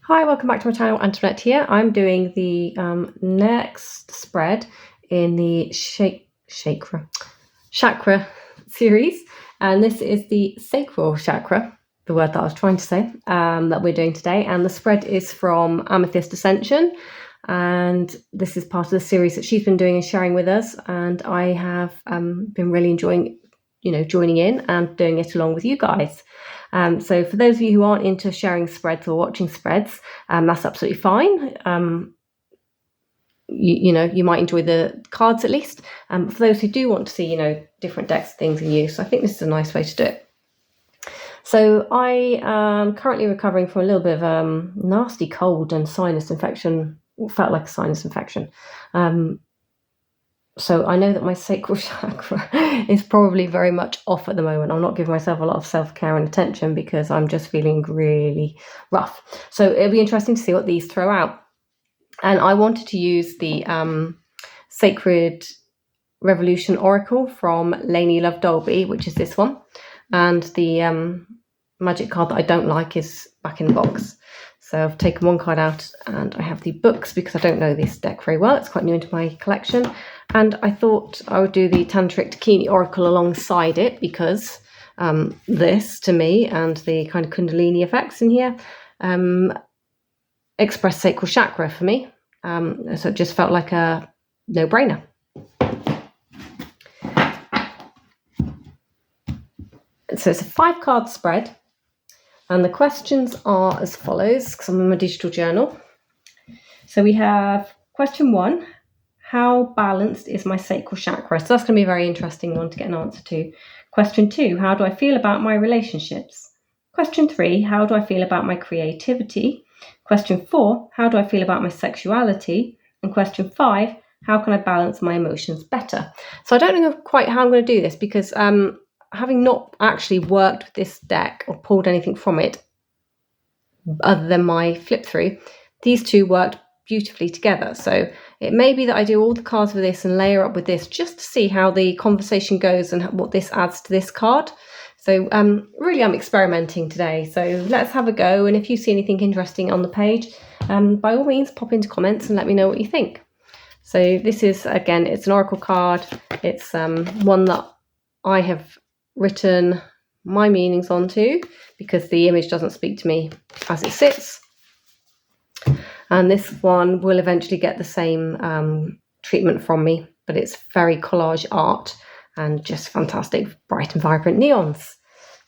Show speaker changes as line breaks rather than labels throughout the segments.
Hi, welcome back to my channel. Antoinette here. I'm doing the next spread in the chakra series, and this is the sacral chakra, the word that I was trying to say, that we're doing today. And the spread is from Amethyst Ascension, and this is part of the series that she's been doing and sharing with us. And I have been really enjoying, joining in and doing it along with you guys. So for those of you who aren't into sharing spreads or watching spreads, that's absolutely fine. You might enjoy the cards at least. For those who do want to see, different decks, things in use, I think this is a nice way to do it. So I am currently recovering from a little bit of nasty cold and sinus infection. It felt like a sinus infection. So I know that my sacral chakra is probably very much off at the moment. I'm not giving myself a lot of self-care and attention because I'm just feeling really rough. So it'll be interesting to see what these throw out. And I wanted to use the Sacred Revolution Oracle from Lainey Love Dolby, which is this one. And the magic card that I don't like is back in the box. So I've taken one card out and I have the books because I don't know this deck very well. It's quite new into my collection. And I thought I would do the Tantric Dakini Oracle alongside it because this, to me, and the kind of Kundalini effects in here express sacral chakra for me. So it just felt like a no-brainer. So it's a 5-card spread. And the questions are as follows, because I'm in my digital journal. So we have question 1. How balanced is my sacral chakra? So that's going to be a very interesting one to get an answer to. Question 2, how do I feel about my relationships? Question 3, how do I feel about my creativity? Question 4, how do I feel about my sexuality? And question 5, how can I balance my emotions better? So I don't know quite how I'm going to do this because having not actually worked with this deck or pulled anything from it other than my flip through, these two worked beautifully together. So it may be that I do all the cards with this and layer up with this just to see how the conversation goes and what this adds to this card. So really I'm experimenting today. So let's have a go. And if you see anything interesting on the page, by all means pop into comments and let me know what you think. So this is, again, it's an oracle card. It's one that I have written my meanings onto because the image doesn't speak to me as it sits. And this one will eventually get the same treatment from me, but it's very collage art and just fantastic, bright and vibrant neons.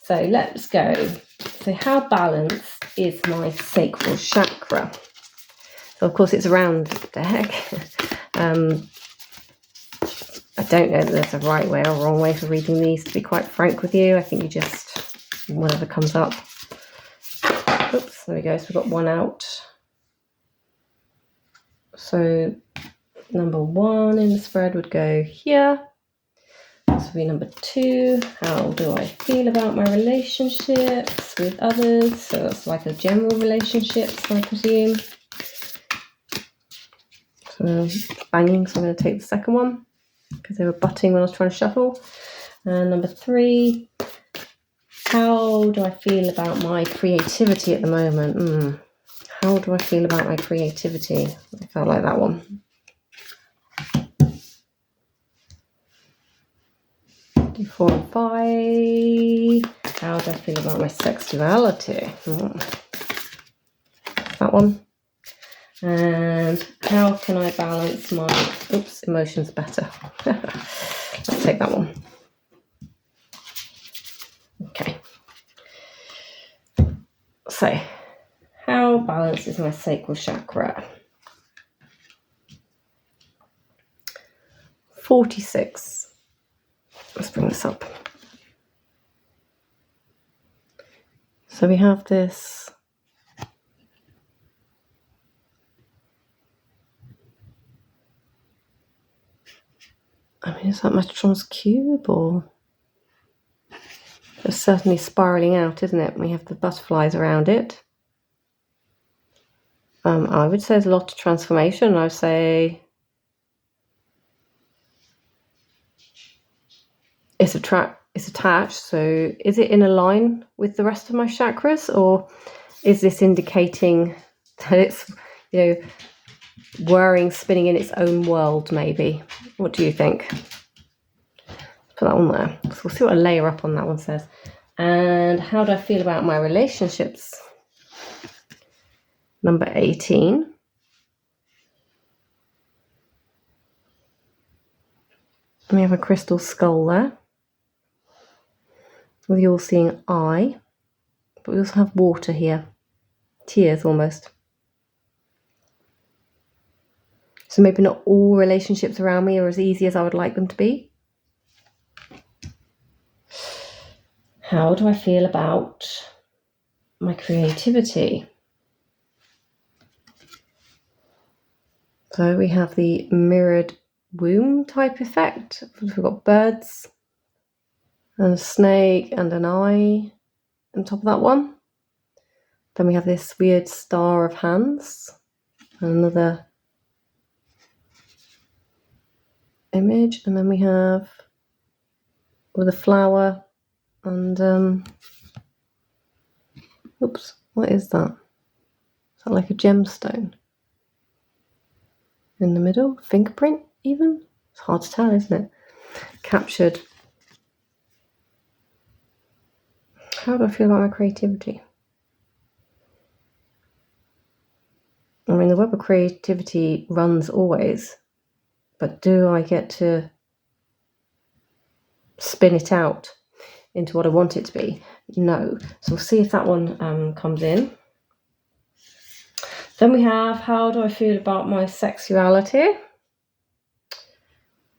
So let's go. So how balanced is my sacral chakra? So of course it's a round deck. I don't know that there's a right way or wrong way for reading these, to be quite frank with you. I think you just, whatever comes up. Oops, there we go. So we've got one out. So number 1 in the spread would go here. This would be number 2. How do I feel about my relationships with others? So that's like a general relationships, I presume. So banging, so I'm going to take the second one because they were butting when I was trying to shuffle. And number 3, how do I feel about my creativity at the moment? How do I feel about my creativity? I felt like that one. 4 and 5. How do I feel about my sexuality? That one. And how can I balance my emotions better? Let's take that one. Okay. So, how balanced is my sacral chakra? 46. Let's bring this up. So we have this is that Metatron's cube or it's certainly spiraling out, isn't it? We have the butterflies around it. I would say there's a lot of transformation. I would say it's attached. So is it in a line with the rest of my chakras, or is this indicating that it's, whirring, spinning in its own world, maybe. What do you think? Put that on there. So we'll see what a layer up on that one says. And how do I feel about my relationships? Number 18. We have a crystal skull there with the all-seeing eye, but we also have water here, tears almost. So maybe not all relationships around me are as easy as I would like them to be. How do I feel about my creativity? So we have the mirrored womb type effect. We've got birds and a snake and an eye on top of that one. Then we have this weird star of hands, another image, and then we have with a flower and oops, what is that? Is that like a gemstone in the middle? Fingerprint even? It's hard to tell, isn't it? Captured. How do I feel about my creativity? I mean, the web of creativity runs always, but do I get to spin it out into what I want it to be? No. So we'll see if that one comes in. Then we have, how do I feel about my sexuality? I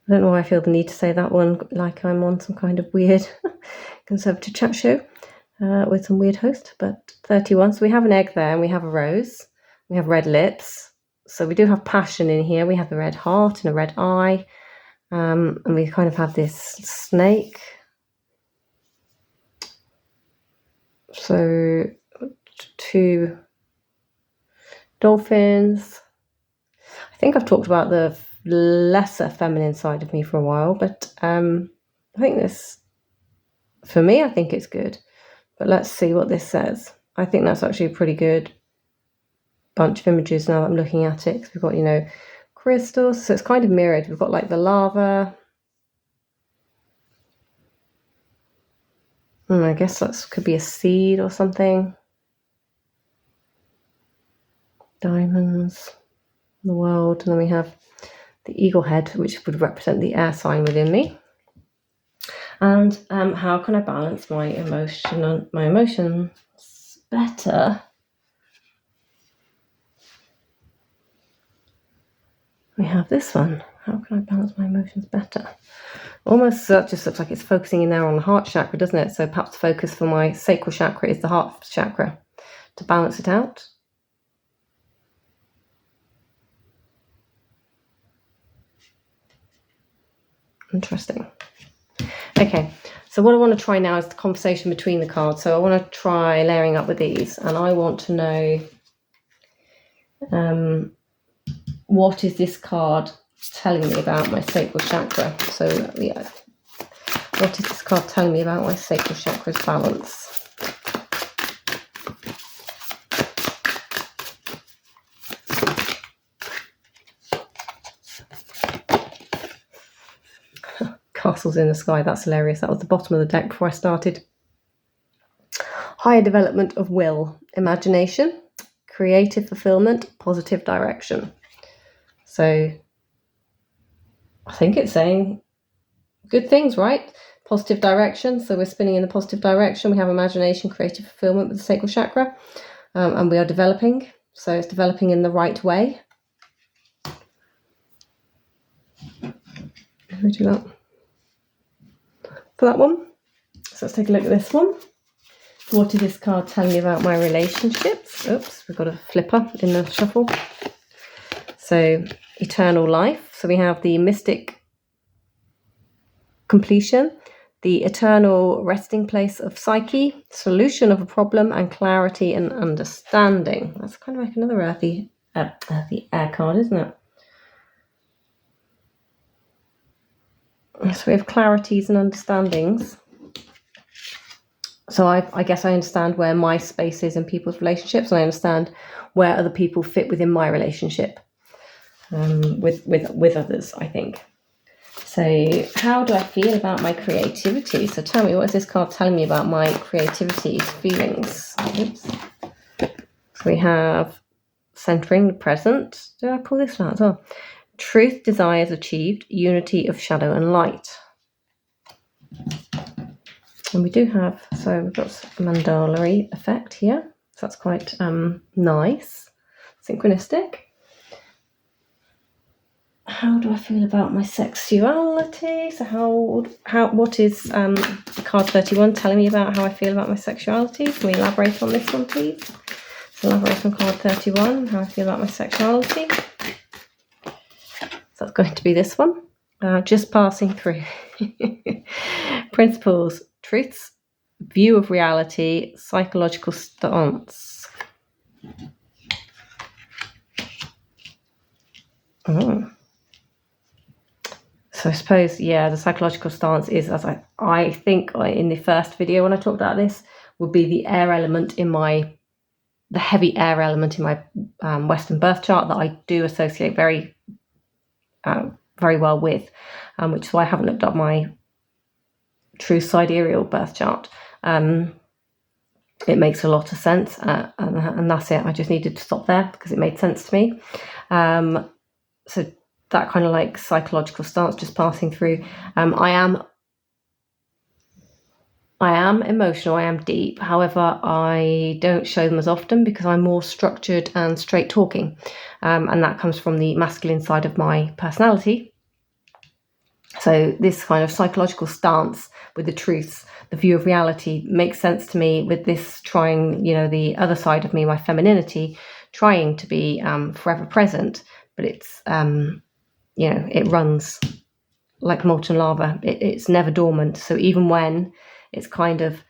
don't know why I feel the need to say that one like I'm on some kind of weird conservative chat show with some weird host, but 31. So we have an egg there and we have a rose. We have red lips. So we do have passion in here. We have the red heart and a red eye. And we kind of have this snake. So 2 dolphins. I think I've talked about the lesser feminine side of me for a while, but I think this, for me, I think it's good. But let's see what this says. I think that's actually a pretty good bunch of images now that I'm looking at it, because we've got, crystals. So it's kind of mirrored. We've got like the lava. I guess that could be a seed or something. Diamonds, the world, and then we have the eagle head, which would represent the air sign within me. And how can I balance my emotions better? We have this one. How can I balance my emotions better? Almost that just looks like it's focusing in there on the heart chakra, doesn't it? So perhaps the focus for my sacral chakra is the heart chakra to balance it out. Interesting. Okay, so what I want to try now is the conversation between the cards. So I want to try layering up with these, and I want to know what is this card telling me about my sacral chakra. So yeah, what is this card telling me about my sacral chakra's balance? Castles in the sky, that's hilarious. That was the bottom of the deck before I started. Higher development of will, imagination, creative fulfillment, positive direction. So I think it's saying good things, right? Positive direction. So we're spinning in the positive direction. We have imagination, creative fulfillment with the sacral chakra. And we are developing. So it's developing in the right way. Let me do that. For that one. So let's take a look at this one. What is this card telling me about my relationships? Oops, we've got a flipper in the shuffle. So eternal life. So we have the mystic completion, the eternal resting place of psyche, solution of a problem, and clarity and understanding. That's kind of like another earthy air card, isn't it? So we have clarities and understandings. So I guess I understand where my space is in people's relationships, and I understand where other people fit within my relationship with others, I think. So how do I feel about my creativity? So tell me, what is this card telling me about my creativity feelings? Oops. So we have centering the present. Did I pull this one out as well? Truth, desires achieved, unity of shadow and light. And we do have, so we've got a mandala effect here. So that's quite nice, synchronistic. How do I feel about my sexuality? So what is card 31 telling me about how I feel about my sexuality? Can we elaborate on this one, please? So elaborate on card 31, how I feel about my sexuality. So that's going to be this one. Just passing through. Principles, truths, view of reality, psychological stance. Oh. So I suppose, the psychological stance is, as I think in the first video when I talked about this, would be the air element the heavy air element in my Western birth chart that I do associate very well with, which is why I haven't looked up my true sidereal birth chart. It makes a lot of sense, and that's it. I just needed to stop there because it made sense to me. So that kind of like psychological stance, just passing through. I am emotional, I am deep. However, I don't show them as often because I'm more structured and straight talking. And that comes from the masculine side of my personality. So this kind of psychological stance with the truths, the view of reality, makes sense to me with this trying, the other side of me, my femininity, trying to be forever present. But it's, it runs like molten lava. It's never dormant. So even when it's kind of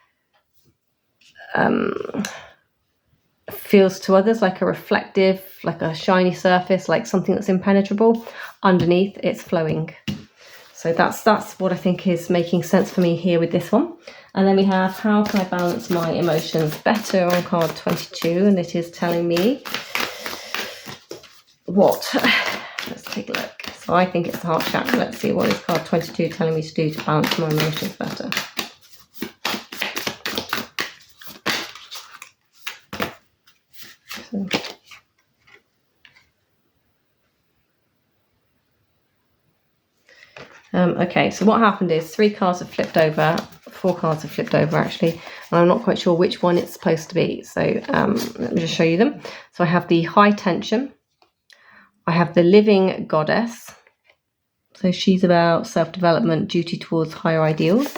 feels to others like a reflective, like a shiny surface, like something that's impenetrable, underneath it's flowing. So that's what I think is making sense for me here with this one. And then we have, how can I balance my emotions better, on card 22, and it is telling me what. Let's take a look. So I think it's the heart chakra. Let's see what is card 22 telling me to do to balance my emotions better. Okay, so what happened is 3 cards have flipped over, 4 cards have flipped over actually, and I'm not quite sure which one it's supposed to be. So let me just show you them. So I have the high tension, I have the living goddess. So she's about self-development, duty towards higher ideals.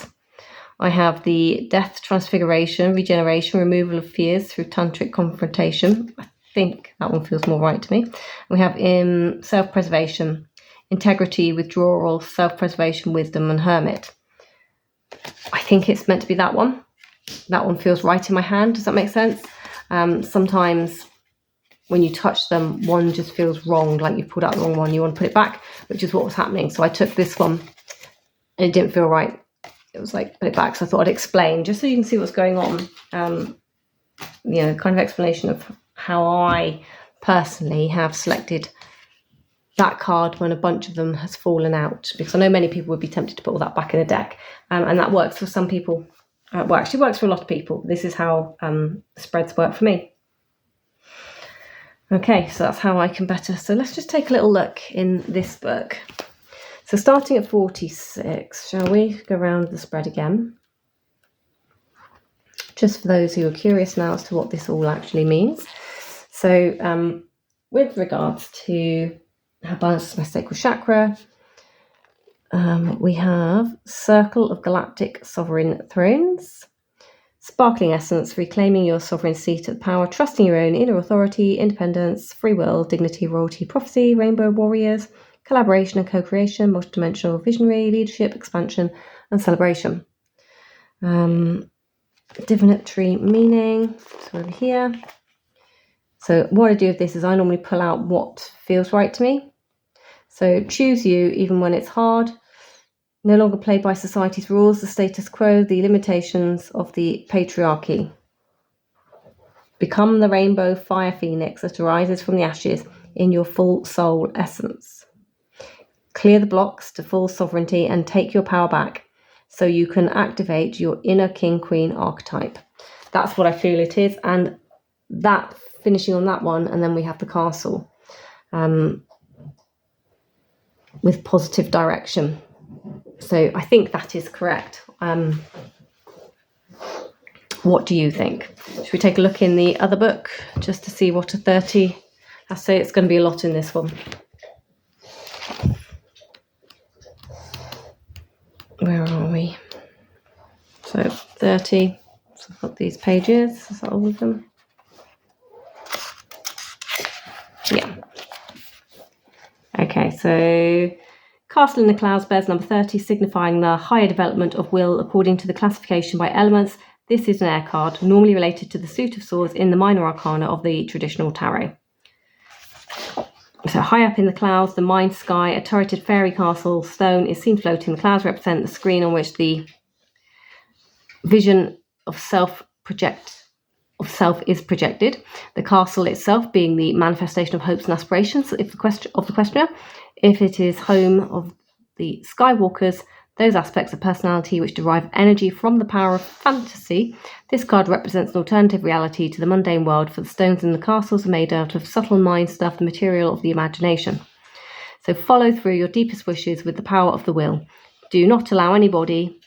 I have the death, transfiguration, regeneration, removal of fears through tantric confrontation. I think that one feels more right to me. We have in self-preservation, integrity, withdrawal, self-preservation, wisdom, and hermit. I think it's meant to be that one. That one feels right in my hand. Does that make sense? Sometimes when you touch them, one just feels wrong, like you pulled out the wrong one. You want to put it back, which is what was happening. So I took this one and it didn't feel right. It was like, put it back. So I thought I'd explain, just so you can see what's going on. Kind of explanation of how I personally have selected that card when a bunch of them has fallen out, because I know many people would be tempted to put all that back in the deck, and that works for some people. Actually works for a lot of people. This is how spreads work for me. Okay, so that's how I can better. So let's just take a little look in this book. So starting at 46, shall we go around the spread again? Just for those who are curious now as to what this all actually means. So with regards to how balanced my sacral chakra, we have Circle of Galactic Sovereign Thrones, Sparkling Essence, reclaiming your sovereign seat of power, trusting your own inner authority, independence, free will, dignity, royalty, prophecy, rainbow warriors, collaboration and co-creation, multidimensional visionary, leadership, expansion, and celebration. Divinatory meaning, so over here. So what I do with this is I normally pull out what feels right to me. So choose you even when it's hard. no longer played by society's rules, the status quo, the limitations of the patriarchy. Become the rainbow fire phoenix that arises from the ashes in your full soul essence. Clear the blocks to full sovereignty and take your power back so you can activate your inner king-queen archetype. That's what I feel it is. And that, finishing on that one, and then we have the castle with positive direction. So I think that is correct. What do you think? Should we take a look in the other book just to see what a 30... I say it's going to be a lot in this one. Where are we? So 30. So I've got these pages. Is that all of them? Yeah. Okay, so Castle in the Clouds bears number 30, signifying the higher development of will according to the classification by elements. This is an air card, normally related to the suit of swords in the minor arcana of the traditional tarot. So high up in the clouds, the mind sky, a turreted fairy castle stone is seen floating. The clouds represent the screen on which the vision of self is projected. The castle itself being the manifestation of hopes and aspirations of the questioner. If it is home of the skywalkers, those aspects of personality which derive energy from the power of fantasy, this card represents an alternative reality to the mundane world, for the stones in the castles are made out of subtle mind stuff, the material of the imagination. So follow through your deepest wishes with the power of the will. Do not allow any bodily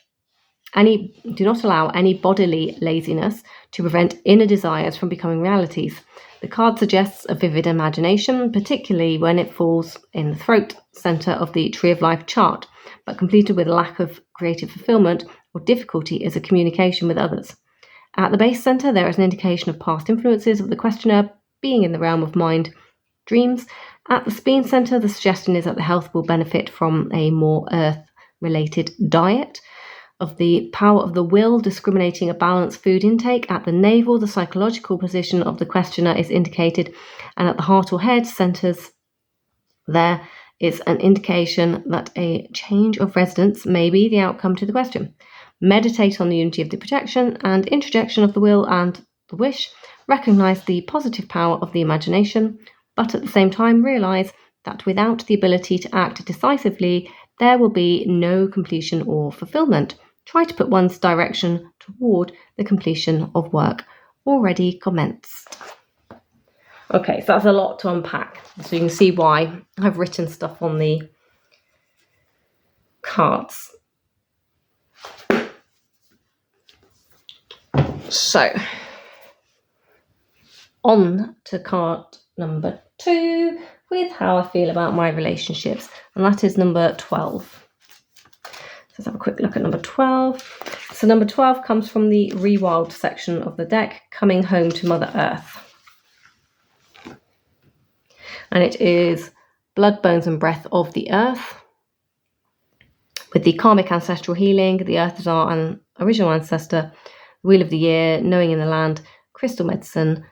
laziness to prevent inner desires from becoming realities. The card suggests a vivid imagination, particularly when it falls in the throat center of the Tree of Life chart, but completed with a lack of creative fulfillment or difficulty is a communication with others. At the base center, there is an indication of past influences of the questioner being in the realm of mind dreams. At the spleen center, the suggestion is that the health will benefit from a more earth-related diet. Of the power of the will, discriminating a balanced food intake. At the navel, the psychological position of the questioner is indicated, and at the heart or head centers, there is an indication that a change of residence may be the outcome to the question. Meditate on the unity of the projection and introjection of the will and the wish. Recognize the positive power of the imagination, but at the same time realize that without the ability to act decisively, there will be no completion or fulfillment. Try to put one's direction toward the completion of work already commenced. Okay, so that's a lot to unpack. So you can see why I've written stuff on the cards. So, on to card number 2 with how I feel about my relationships. And that is number 12. Let's have a quick look at number 12. So number 12 comes from the Rewild section of the deck, Coming Home to Mother Earth. And it is Blood, Bones and Breath of the Earth. With the karmic ancestral healing, the Earth is our original ancestor, Wheel of the Year, Knowing in the Land, Crystal Medicine,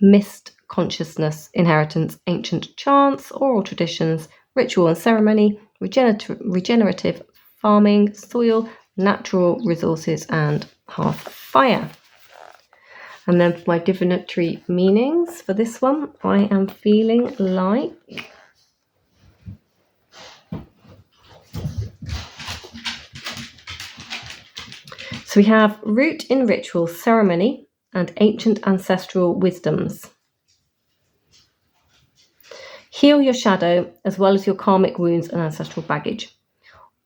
Mist Consciousness, Inheritance, Ancient Chants, Oral Traditions, Ritual and Ceremony, Regenerative Farming, Soil, Natural Resources and Hearth Fire. And then for my divinatory meanings for this one, I am feeling like so we have root in ritual, ceremony and ancient ancestral wisdoms. Heal your shadow as well as your karmic wounds and ancestral baggage.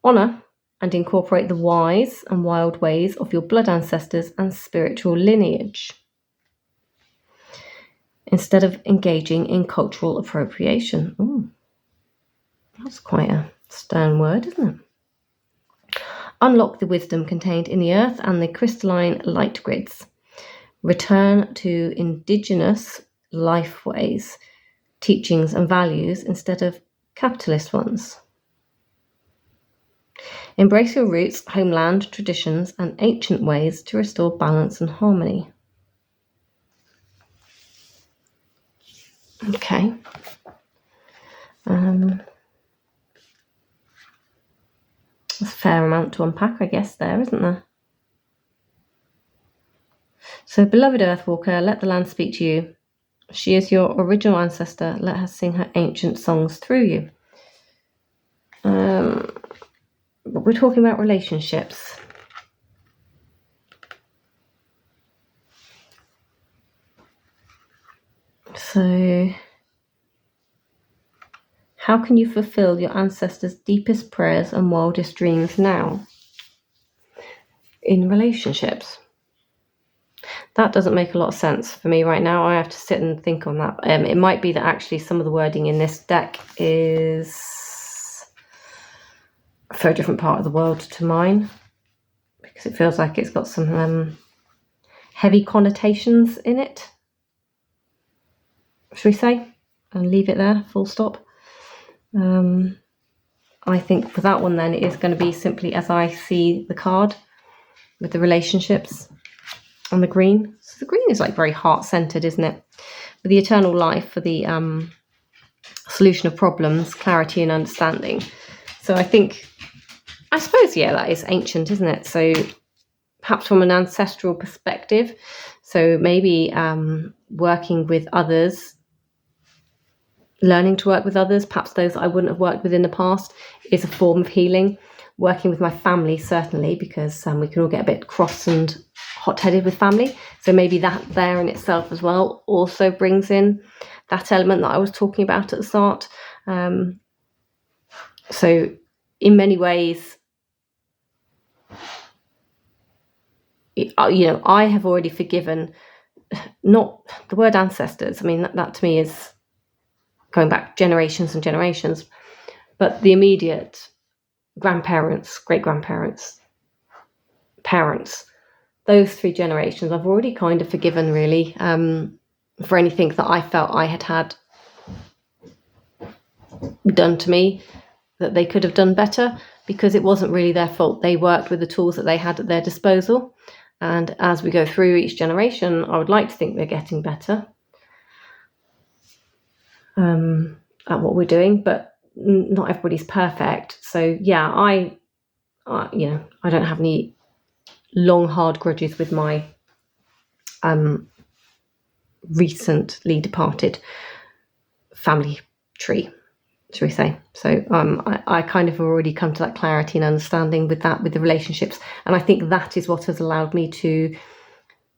Honour and incorporate the wise and wild ways of your blood ancestors and spiritual lineage, instead of engaging in cultural appropriation. Ooh, that's quite a stern word, isn't it? Unlock the wisdom contained in the earth and the crystalline light grids. Return to indigenous life ways, teachings and values instead of capitalist ones. Embrace your roots, homeland, traditions, and ancient ways to restore balance and harmony. Okay. Let's fair amount to unpack, I guess, there, isn't there? So, beloved Earthwalker, let the land speak to you. She is your original ancestor. Let her sing her ancient songs through you. But we're talking about relationships. So, how can you fulfill your ancestors' deepest prayers and wildest dreams now in relationships? That doesn't make a lot of sense for me right now. I have to sit and think on that. It might be that actually some of the wording in this deck is for a different part of the world to mine, because it feels like it's got some heavy connotations in it. Should we say? And leave it there, full stop. I think for that one then it is going to be simply as I see the card with the relationships on the green. So the green is like very heart-centered, isn't it? With the eternal life for the solution of problems, clarity and understanding. So I suppose, yeah, that is ancient, isn't it? So perhaps from an ancestral perspective. So maybe working with others, learning to work with others, perhaps those I wouldn't have worked with in the past, is a form of healing. Working with my family, certainly, because we can all get a bit cross and hot-headed with family. So maybe that there in itself as well also brings in that element that I was talking about at the start. So in many ways, I have already forgiven, not the word ancestors. I mean, that to me is going back generations and generations, but the immediate grandparents, great-grandparents, parents, those 3 generations, I've already kind of forgiven, really, for anything that I felt I had done to me that they could have done better, because it wasn't really their fault. They worked with the tools that they had at their disposal. And as we go through each generation, I would like to think we're getting better at what we're doing, but not everybody's perfect. So yeah, I don't have any long hard grudges with my recently departed family tree, shall we say. So I kind of already come to that clarity and understanding with the relationships, and I think that is what has allowed me to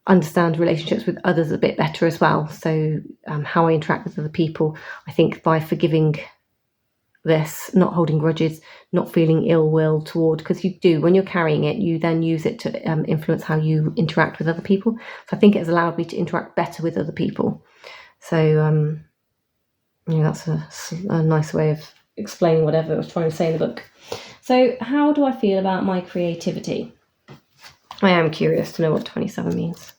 understand relationships with others a bit better as well. So how I interact with other people, I think by forgiving this, not holding grudges, not feeling ill will toward, because you do, when you're carrying it, you then use it to influence how you interact with other people. So I think it has allowed me to interact better with other people. So that's a nice way of explaining whatever I was trying to say in the book. So how do I feel about my creativity? I am curious to know what 27 means.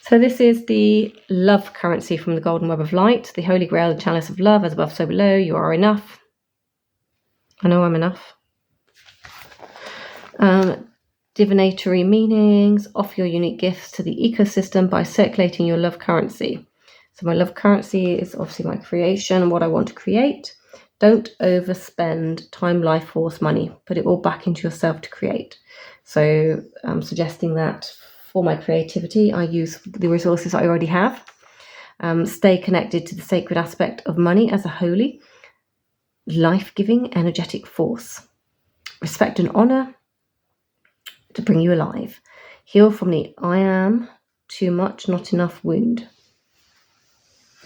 So this is the love currency from the Golden Web of Light, the Holy Grail, the Chalice of Love, as above, so below. You are enough. I know I'm enough. Divinatory meanings. Offer your unique gifts to the ecosystem by circulating your love currency. So my love currency is obviously my creation and what I want to create. Don't overspend time, life, force, money. Put it all back into yourself to create. So I'm suggesting that for my creativity, I use the resources I already have. Stay connected to the sacred aspect of money as a holy, life-giving, energetic force. Respect and honor to bring you alive. Heal from the I am too much, not enough wound.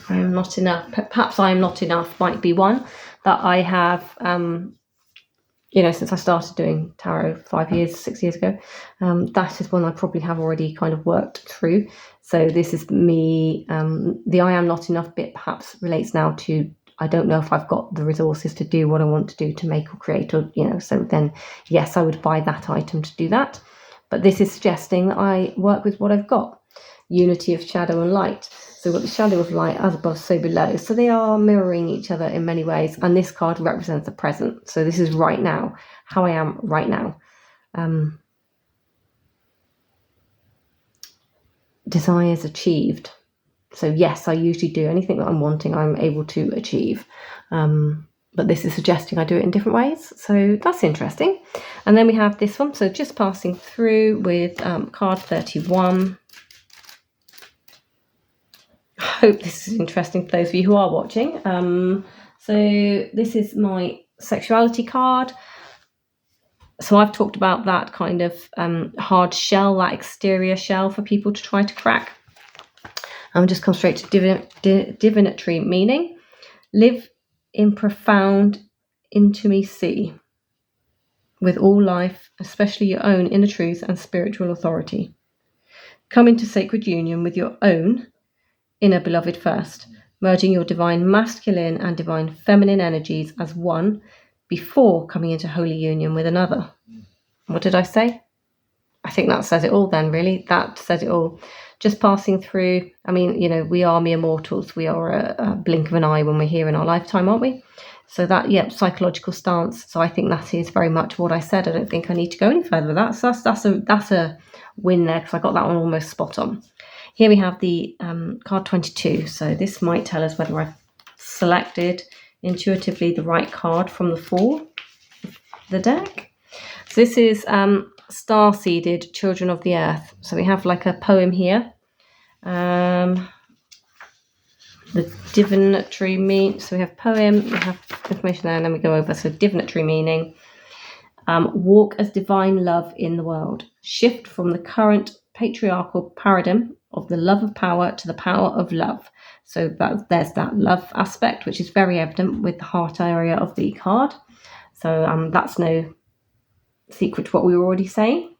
I am not enough. Perhaps I am not enough might be one that I have, since I started doing tarot 6 years ago. That is one I probably have already kind of worked through. So this is me. The I am not enough bit perhaps relates now to, I don't know if I've got the resources to do what I want to do to make or create, or, so then yes, I would buy that item to do that. But this is suggesting that I work with what I've got. Unity of shadow and light. So we've got the shadow of light, as above, so below. So they are mirroring each other in many ways. And this card represents the present. So this is right now, how I am right now. Desires achieved. So yes, I usually do anything that I'm wanting, I'm able to achieve. but this is suggesting I do it in different ways. So that's interesting. And then we have this one. So just passing through with card 31. I hope this is interesting for those of you who are watching. So this is my sexuality card. So I've talked about that kind of hard shell, that exterior shell for people to try to crack. I'm just come straight to divinatory meaning. Live in profound intimacy with all life, especially your own inner truth and spiritual authority. Come into sacred union with your own inner beloved first, merging your divine masculine and divine feminine energies as one before coming into holy union with another. What did I say? I think that says it all then, really. That says it all. Just passing through, I mean, we are mere mortals. We are a blink of an eye when we're here in our lifetime, aren't we? So that, psychological stance. So I think that is very much what I said. I don't think I need to go any further with that. So that's a win there, because I got that one almost spot on. Here we have the card 22. So this might tell us whether I've selected intuitively the right card from the four of the deck. So this is star-seeded children of the earth. So we have like a poem here. The divinatory meaning. So we have poem, we have information there, and then we go over. So divinatory meaning. Walk as divine love in the world. Shift from the current patriarchal paradigm of the love of power to the power of love. So there's that love aspect, which is very evident with the heart area of the card. So that's no secret to what we were already saying.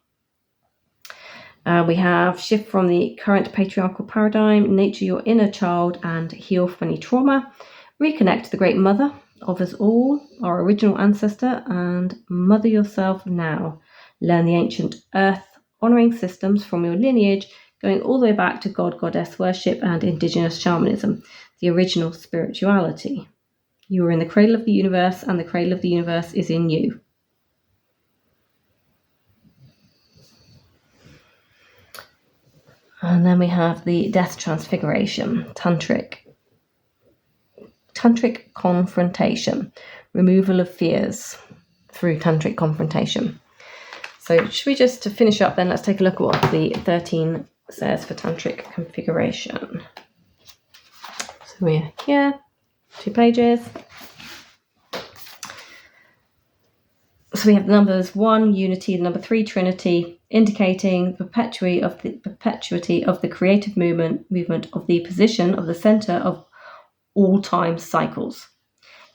We have shift from the current patriarchal paradigm, nature your inner child and heal from any trauma, reconnect to the great mother of us all, our original ancestor, and mother yourself now. Learn the ancient earth honouring systems from your lineage, going all the way back to god, goddess worship and indigenous shamanism, the original spirituality. You are in the cradle of the universe, and the cradle of the universe is in you. And then we have the death transfiguration, Tantric confrontation, removal of fears through Tantric confrontation. So should we just, to finish up then, let's take a look at what the 13 says for Tantric configuration. So we're here, 2 pages. So we have the numbers 1, unity, the number 3, trinity, indicating the perpetuity of the creative movement of the position of the center of all time cycles.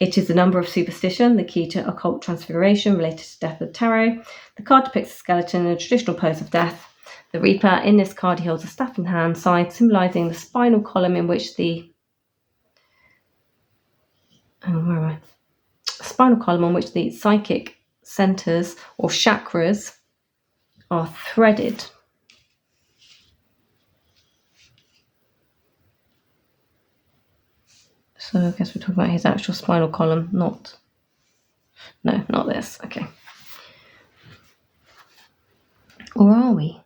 It is the number of superstition, the key to occult transfiguration related to death of tarot. The card depicts a skeleton in a traditional pose of death. The Reaper, in this card, he holds a staff in hand, side symbolizing the spinal column in which the spinal column on which the psychic centers or chakras are threaded. So I guess we're talking about his actual spinal column, not this. Okay. Or are we?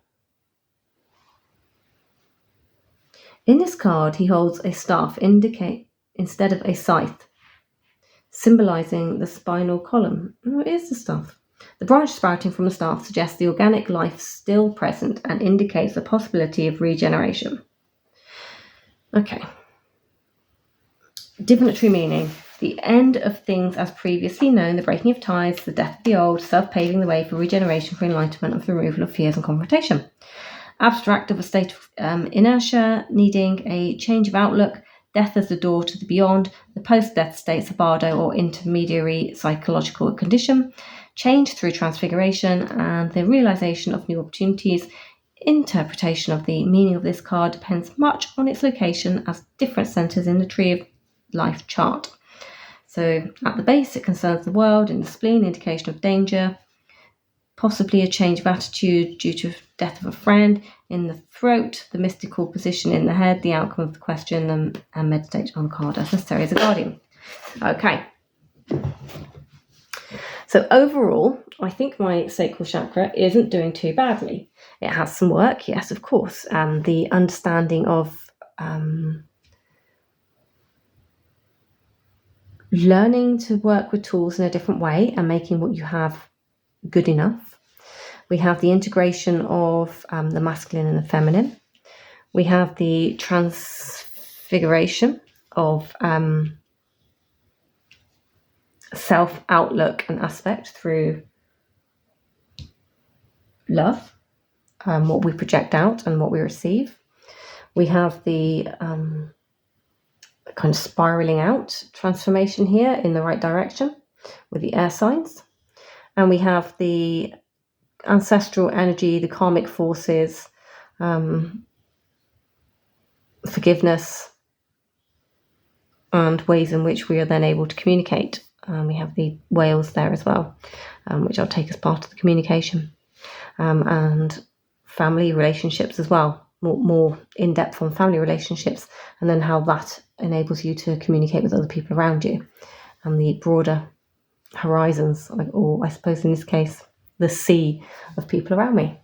In this card, he holds a staff instead of a scythe, symbolizing the spinal column. Oh, it is the staff. The branch sprouting from the staff suggests the organic life still present and indicates the possibility of regeneration. Okay. Divinatory meaning. The end of things as previously known, the breaking of ties, the death of the old, self-paving the way for regeneration, for enlightenment, of the removal of fears and confrontation. Abstract of a state of inertia, needing a change of outlook, death as the door to the beyond, the post-death state, sabado or intermediary psychological condition, change through transfiguration, and the realization of new opportunities. Interpretation of the meaning of this card depends much on its location as different centers in the tree of life chart. So at the base, it concerns the world. In the spleen, indication of danger, possibly a change of attitude due to death of a friend. In the throat, the mystical position in the head, the outcome of the question, and meditate on the card as necessary as a guardian. Okay. So overall, I think my sacral chakra isn't doing too badly. It has some work, yes, of course. The understanding of learning to work with tools in a different way and making what you have good enough. We have the integration of the masculine and the feminine. We have the transfiguration of self-outlook and aspect through love, what we project out and what we receive. We have the kind of spiraling out transformation here in the right direction with the air signs. And we have the ancestral energy, the karmic forces, forgiveness, and ways in which we are then able to communicate. We have the whales there as well, which I'll take as part of the communication, and family relationships as well, more in-depth on family relationships, and then how that enables you to communicate with other people around you, and the broader horizons, or I suppose in this case, the sea of people around me.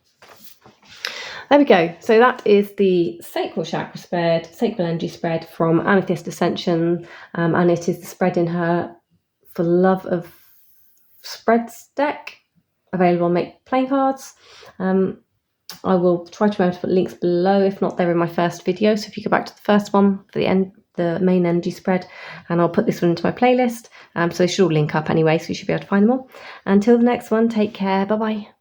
There we go. So that is the sacral chakra spread, sacral energy spread from Amethyst Ascension, and it is the spread in her For Love of Spreads deck, available on Make Playing Cards. I will try to remember to put links below. If not, they're in my first video. So if you go back to the first one for the main energy spread, and I'll put this one into my playlist. So they should all link up anyway, so you should be able to find them all. Until the next one, take care. Bye-bye.